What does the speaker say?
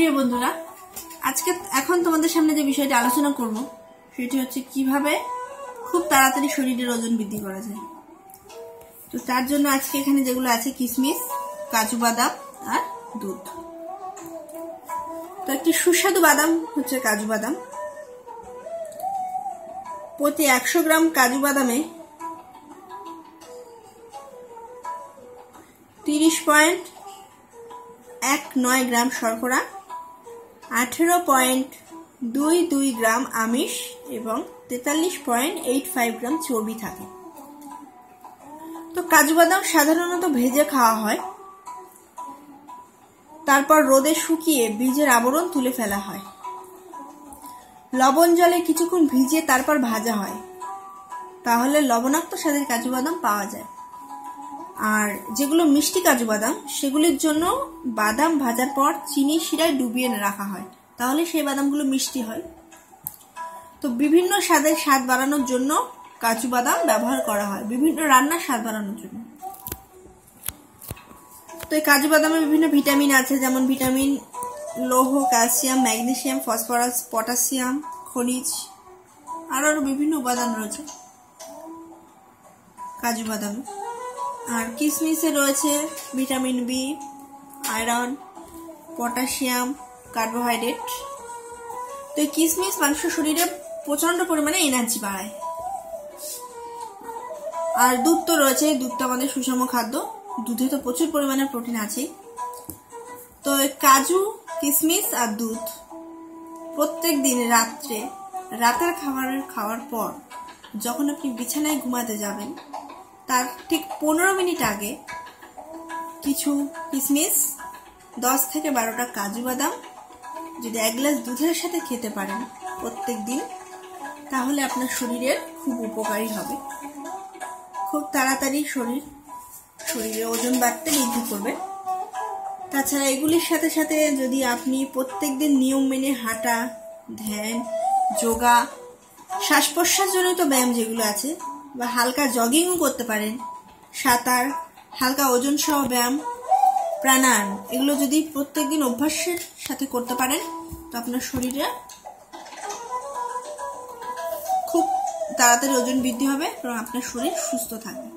প্রিয় বন্ধুরা, আজকে এখন তোমাদের সামনে যে বিষয়টি আলোচনা করব সেটি হচ্ছে কিভাবে খুব তাড়াতাড়ি শরীরের ওজন বৃদ্ধি করা যায়। তো তার জন্য আজকে এখানে যেগুলো আছে কিশমিশ, কাজু বাদাম আর দুধ। তো একটি সুস্বাদু বাদাম হচ্ছে কাজু বাদাম। প্রতি 100 গ্রাম কাজু বাদামে 30.19 গ্রাম শর্করা, 18.22 গ্রাম আমিষ এবং 43.85 গ্রাম চর্বি থাকে। তো কাজু বাদাম সাধারণত ভেজে খাওয়া হয়, তারপর রোদে শুকিয়ে বীজের আবরণ তুলে ফেলা হয়, লবণ জলে কিছুক্ষণ ভিজিয়ে তারপর ভাজা হয়, তাহলে লবণাক্ত স্বাদের কাজু বাদাম পাওয়া যায়। আর যেগুলো মিষ্টি কাজু বাদাম সেগুলির জন্য বাদাম ভাজার পর চিনি শিরায় ডুবিয়ে রাখা হয়, তাহলে সেই বাদামগুলো মিষ্টি হয়। তো বিভিন্ন স্বাদের স্বাদ বাড়ানোর জন্য কাজু বাদাম ব্যবহার করা হয়, বিভিন্ন রান্নার স্বাদ বাড়ানোর জন্য। তো এই কাজু বাদামে বিভিন্ন ভিটামিন আছে, যেমন ভিটামিন, লৌহ, ক্যালসিয়াম, ম্যাগনেসিয়াম, ফসফরাস, পটাশিয়াম, খনিজ আরো বিভিন্ন উপাদান রয়েছে কাজু বাদামে। আর কিশমিশে রয়েছে vitamin B, iron, potassium, carbohydrate. তো এই কিশমিশ মানুষের শরীরে প্রচন্ড পরিমাণে এনার্জি বাড়ায়। আর দুধ তো রয়েছে, দুধটা আমাদের সুষম খাদ্য, দুধে তো প্রচুর পরিমাণে প্রোটিন আছে। তো কাজু, কিশমিশ আর দুধ প্রত্যেক দিন রাতের খাওয়ার পর যখন আপনি বিছানায় ঘুমাতে যাবেন তার ঠিক 15 মিনিট আগে কিছু কিশমিশ, 10 থেকে 12টা কাজু বাদাম যদি 1 গ্লাস দুধের সাথে খেতে পারেন প্রত্যেক দিন, তাহলে আপনার শরীরের খুব উপকারী হবে। খুব তাড়াতাড়ি শরীরে ওজন বাড়তে বৃদ্ধি করবে। তাছাড়া এগুলির সাথে সাথে যদি আপনি প্রত্যেক দিন নিয়ম মেনে হাঁটা, ধ্যান, যোগা, শ্বাস প্রশ্বাস জনিত ব্যায়াম যেগুলো আছে বা হালকা জগিংও করতে পারেন, সাঁতার, হালকা ওজন সহ ব্যায়াম, প্রাণায়াম, এগুলো যদি প্রত্যেকদিন অভ্যাসের সাথে করতে পারেন তো আপনার শরীরে খুব তাড়াতাড়ি ওজন বৃদ্ধি হবে এবং আপনার শরীর সুস্থ থাকবে।